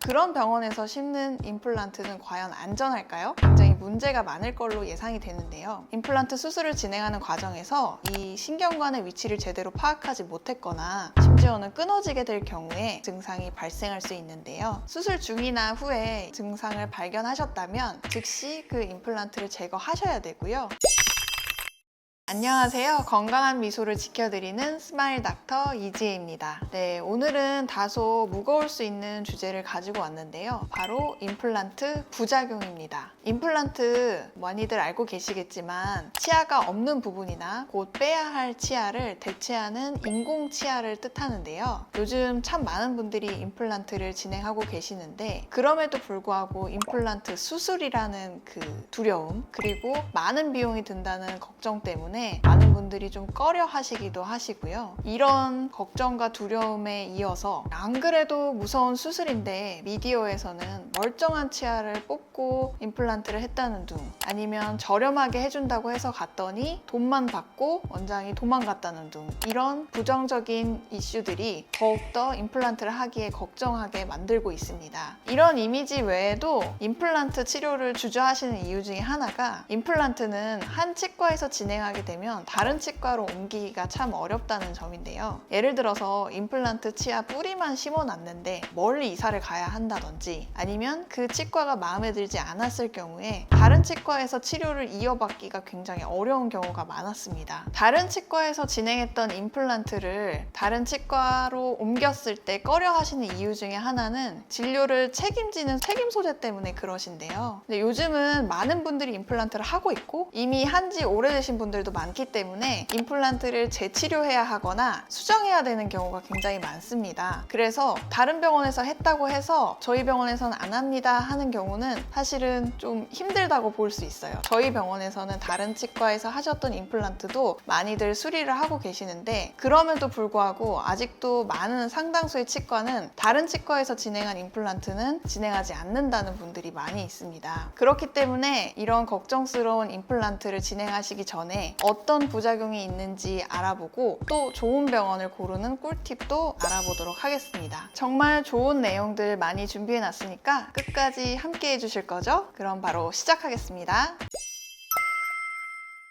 그런 병원에서 심는 임플란트는 과연 안전할까요? 굉장히 문제가 많을 걸로 예상이 되는데요. 임플란트 수술을 진행하는 과정에서 이 신경관의 위치를 제대로 파악하지 못했거나 심지어는 끊어지게 될 경우에 증상이 발생할 수 있는데요. 수술 중이나 후에 증상을 발견하셨다면 즉시 그 임플란트를 제거하셔야 되고요. 안녕하세요. 건강한 미소를 지켜드리는 스마일 닥터 이지혜입니다. 네, 오늘은 다소 무거울 수 있는 주제를 가지고 왔는데요. 바로 임플란트 부작용입니다. 임플란트 많이들 알고 계시겠지만 치아가 없는 부분이나 곧 빼야 할 치아를 대체하는 인공 치아를 뜻하는데요. 요즘 참 많은 분들이 임플란트를 진행하고 계시는데 그럼에도 불구하고 임플란트 수술이라는 그 두려움 그리고 많은 비용이 든다는 걱정 때문에 많은 분들이 좀 꺼려 하시기도 하시고요. 이런 걱정과 두려움에 이어서 안 그래도 무서운 수술인데 미디어에서는 멀쩡한 치아를 뽑고 임플란트를 했다는 둥, 아니면 저렴하게 해준다고 해서 갔더니 돈만 받고 원장이 도망갔다는 둥, 이런 부정적인 이슈들이 더욱더 임플란트를 하기에 걱정하게 만들고 있습니다. 이런 이미지 외에도 임플란트 치료를 주저하시는 이유 중에 하나가 임플란트는 한 치과에서 진행하게 되면 다른 치과로 옮기기가 참 어렵다는 점인데요. 예를 들어서 임플란트 치아 뿌리만 심어놨는데 멀리 이사를 가야 한다든지 아니면 그 치과가 마음에 들지 않았을 경우에 다른 치과에서 치료를 이어받기가 굉장히 어려운 경우가 많았습니다. 다른 치과에서 진행했던 임플란트를 다른 치과로 옮겼을 때 꺼려 하시는 이유 중에 하나는 진료를 책임지는 책임 소재 때문에 그러신데요. 근데 요즘은 많은 분들이 임플란트를 하고 있고 이미 한지 오래되신 분들도 많기 때문에 임플란트를 재치료해야 하거나 수정해야 되는 경우가 굉장히 많습니다. 그래서 다른 병원에서 했다고 해서 저희 병원에서는 안 합니다 하는 경우는 사실은 좀 힘들다고 볼 수 있어요. 저희 병원에서는 다른 치과에서 하셨던 임플란트도 많이들 수리를 하고 계시는데 그럼에도 불구하고 아직도 많은 상당수의 치과는 다른 치과에서 진행한 임플란트는 진행하지 않는다는 분들이 많이 있습니다. 그렇기 때문에 이런 걱정스러운 임플란트를 진행하시기 전에 어떤 부작용이 있는지 알아보고 또 좋은 병원을 고르는 꿀팁도 알아보도록 하겠습니다. 정말 좋은 내용들 많이 준비해 놨으니까 끝까지 함께 해주실 거죠? 그럼 바로 시작하겠습니다.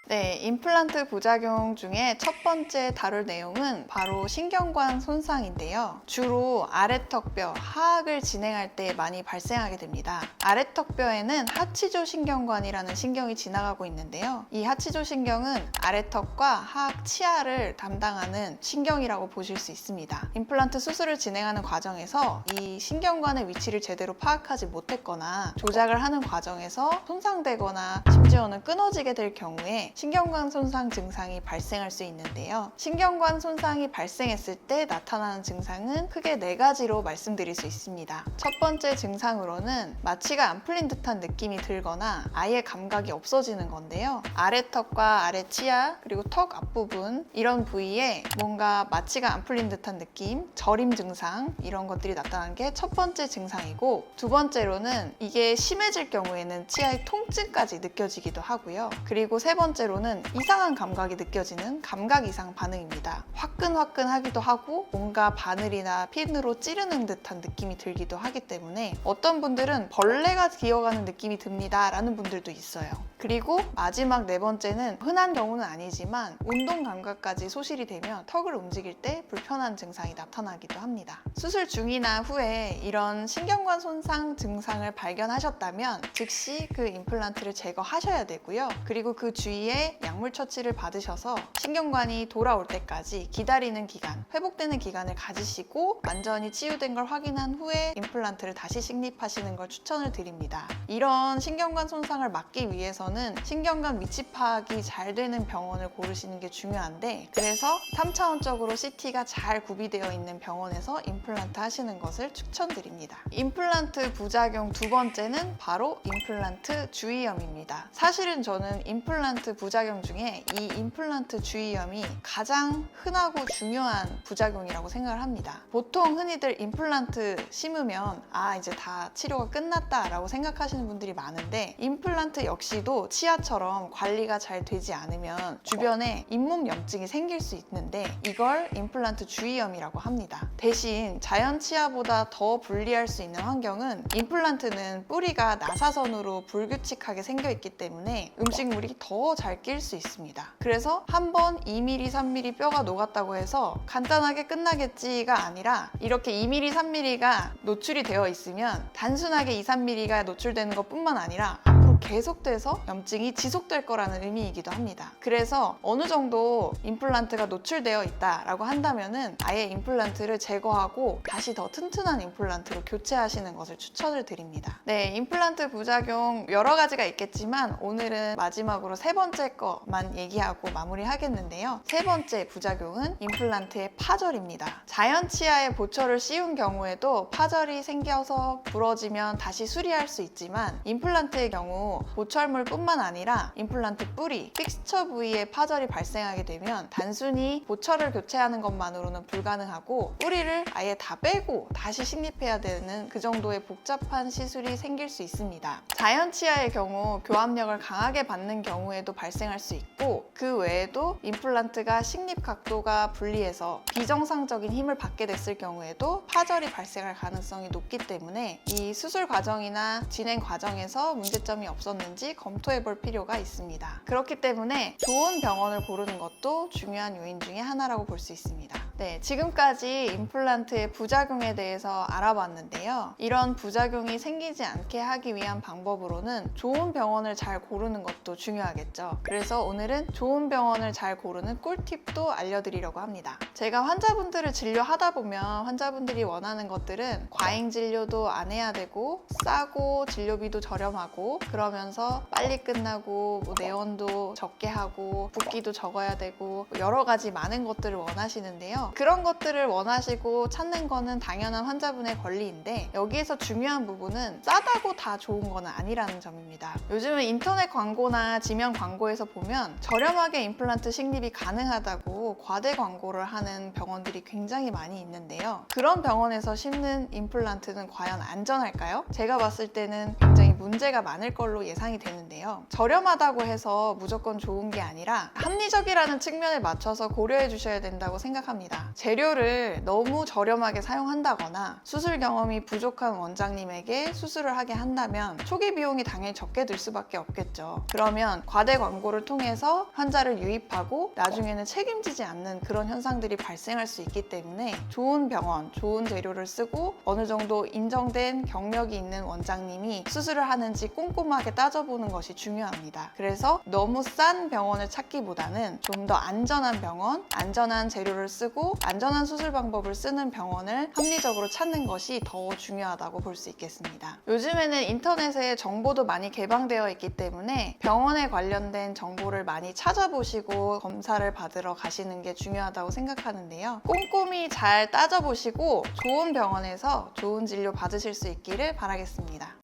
네, 임플란트 부작용 중에 첫 번째 다룰 내용은 바로 신경관 손상인데요. 주로 아래턱뼈, 하악을 진행할 때 많이 발생하게 됩니다. 아래턱뼈에는 하치조 신경관이라는 신경이 지나가고 있는데요. 이 하치조 신경은 아래턱과 하악 치아를 담당하는 신경이라고 보실 수 있습니다. 임플란트 수술을 진행하는 과정에서 이 신경관의 위치를 제대로 파악하지 못했거나 조작을 하는 과정에서 손상되거나 심지어는 끊어지게 될 경우에 신경관 손상 증상이 발생할 수 있는데요. 신경관 손상이 발생했을 때 나타나는 증상은 크게 4가지로 말씀드릴 수 있습니다. 첫 번째 증상으로는 마취가 안 풀린 듯한 느낌이 들거나 아예 감각이 없어지는 건데요. 아래턱과 아래 치아 그리고 턱 앞부분 이런 부위에 뭔가 마취가 안 풀린 듯한 느낌, 저림 증상 이런 것들이 나타나는 게 첫 번째 증상이고 두 번째로는 이게 심해질 경우에는 치아의 통증까지 느껴지기도 하고요. 그리고 세 번째로는 이상한 감각이 느껴지는 감각 이상 반응입니다. 화끈화끈하기도 하고 뭔가 바늘이나 핀으로 찌르는 듯한 느낌이 들기도 하기 때문에 어떤 분들은 벌레가 기어가는 느낌이 듭니다 라는 분들도 있어요. 그리고 마지막 4번째는 흔한 경우는 아니지만 운동 감각까지 소실이 되면 턱을 움직일 때 불편한 증상이 나타나기도 합니다. 수술 중이나 후에 이런 신경관 손상 증상을 발견하셨다면 즉시 그 임플란트를 제거하셔야 되고요. 그리고 그 주위에 약물 처치를 받으셔서 신경관이 돌아올 때까지 기다리는 기간, 회복되는 기간을 가지시고 완전히 치유된 걸 확인한 후에 임플란트를 다시 식립하시는 걸 추천을 드립니다. 이런 신경관 손상을 막기 위해서는 신경관 위치 파악이 잘 되는 병원을 고르시는 게 중요한데 그래서 3차원적으로 CT가 잘 구비되어 있는 병원에서 임플란트 하시는 것을 추천드립니다. 임플란트 부작용 두 번째는 바로 임플란트 주위염입니다. 사실은 저는 임플란트 부작용 중에 이 임플란트 주위염이 가장 흔하고 중요한 부작용이라고 생각을 합니다. 보통 흔히들 임플란트 심으면 이제 다 치료가 끝났다 라고 생각하시는 분들이 많은데, 임플란트 역시도 치아처럼 관리가 잘 되지 않으면 주변에 잇몸 염증이 생길 수 있는데, 이걸 임플란트 주위염이라고 합니다. 대신 자연 치아보다 더 불리할 수 있는 환경은, 임플란트는 뿌리가 나사선으로 불규칙하게 생겨 있기 때문에 음식물이 더 잘 낄 수 있습니다. 그래서 한 번 2mm, 3mm 뼈가 녹았다고 해서 간단하게 끝나겠지가 아니라, 이렇게 2mm, 3mm가 노출이 되어 있으면 단순하게 2, 3mm가 노출되는 것뿐만 아니라 앞으로 계속돼서 염증이 지속될 거라는 의미이기도 합니다. 그래서 어느 정도 임플란트가 노출되어 있다라고 한다면은 아예 임플란트를 제거하고 다시 더 튼튼한 임플란트로 교체하시는 것을 추천을 드립니다. 네, 임플란트 부작용 여러 가지가 있겠지만 오늘은 마지막으로 세 번째 거만 얘기하고 마무리하겠는데요. 세 번째 부작용은 임플란트의 파절입니다. 자연 치아에 보철을 씌운 경우에도 파절이 생겨서 부러지면 다시 수리할 수 있지만, 임플란트의 경우 보철물뿐만 아니라 임플란트 뿌리, 픽스처 부위에 파절이 발생하게 되면 단순히 보철을 교체하는 것만으로는 불가능하고, 뿌리를 아예 다 빼고 다시 식립해야 되는 그 정도의 복잡한 시술이 생길 수 있습니다. 자연 치아의 경우 교합력을 강하게 받는 경우에도 발생할 수 있고, 그 외에도 임플란트가 식립 각도가 불리해서 비정상적인 힘을 받게 됐을 경우에도 파절이 발생할 가능성이 높기 때문에 이 수술 과정이나 진행 과정에서 문제점이 없었는지 검토해 볼 필요가 있습니다. 그렇기 때문에 좋은 병원을 고르는 것도 중요한 요인 중에 하나라고 볼 수 있습니다. 네, 지금까지 임플란트의 부작용에 대해서 알아봤는데요. 이런 부작용이 생기지 않게 하기 위한 방법으로는 좋은 병원을 잘 고르는 것도 중요하겠죠. 그래서 오늘은 좋은 병원을 잘 고르는 꿀팁도 알려드리려고 합니다. 제가 환자분들을 진료하다 보면 환자분들이 원하는 것들은 과잉 진료도 안 해야 되고, 싸고 진료비도 저렴하고, 그러면서 빨리 끝나고, 내원도 적게 하고, 붓기도 적어야 되고, 여러 가지 많은 것들을 원하시는데요. 그런 것들을 원하시고 찾는 거는 당연한 환자분의 권리인데, 여기에서 중요한 부분은 싸다고 다 좋은 건 아니라는 점입니다. 요즘은 인터넷 광고나 지면 광고에서 보면 저렴하게 임플란트 식립이 가능하다고 과대 광고를 하는 병원들이 굉장히 많이 있는데요. 그런 병원에서 심는 임플란트는 과연 안전할까요? 제가 봤을 때는 굉장히 문제가 많을 걸로 예상이 되는데요. 저렴하다고 해서 무조건 좋은 게 아니라 합리적이라는 측면에 맞춰서 고려해 주셔야 된다고 생각합니다. 재료를 너무 저렴하게 사용한다거나 수술 경험이 부족한 원장님에게 수술을 하게 한다면 초기 비용이 당연히 적게 들 수밖에 없겠죠. 그러면 과대 광고를 통해서 환자를 유입하고 나중에는 책임지지 않는 그런 현상들이 발생할 수 있기 때문에 좋은 병원, 좋은 재료를 쓰고 어느 정도 인정된 경력이 있는 원장님이 수술을 하는지 꼼꼼하게 따져보는 것이 중요합니다. 그래서 너무 싼 병원을 찾기보다는 좀 더 안전한 병원, 안전한 재료를 쓰고 안전한 수술 방법을 쓰는 병원을 합리적으로 찾는 것이 더 중요하다고 볼 수 있겠습니다. 요즘에는 인터넷에 정보도 많이 개방되어 있기 때문에 병원에 관련된 정보를 많이 찾아보시고 검사를 받으러 가시는 게 중요하다고 생각하는데요. 꼼꼼히 잘 따져보시고 좋은 병원에서 좋은 진료 받으실 수 있기를 바라겠습니다.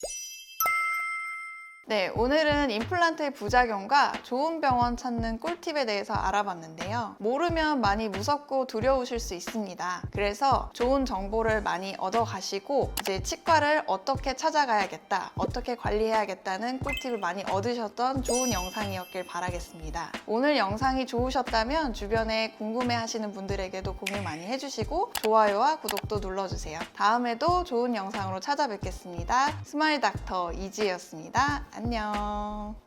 네, 오늘은 임플란트의 부작용과 좋은 병원 찾는 꿀팁에 대해서 알아봤는데요. 모르면 많이 무섭고 두려우실 수 있습니다. 그래서 좋은 정보를 많이 얻어가시고 이제 치과를 어떻게 찾아가야겠다, 어떻게 관리해야겠다는 꿀팁을 많이 얻으셨던 좋은 영상이었길 바라겠습니다. 오늘 영상이 좋으셨다면 주변에 궁금해하시는 분들에게도 공유 많이 해주시고 좋아요와 구독도 눌러주세요. 다음에도 좋은 영상으로 찾아뵙겠습니다. 스마일 닥터 이지혜였습니다. 안녕.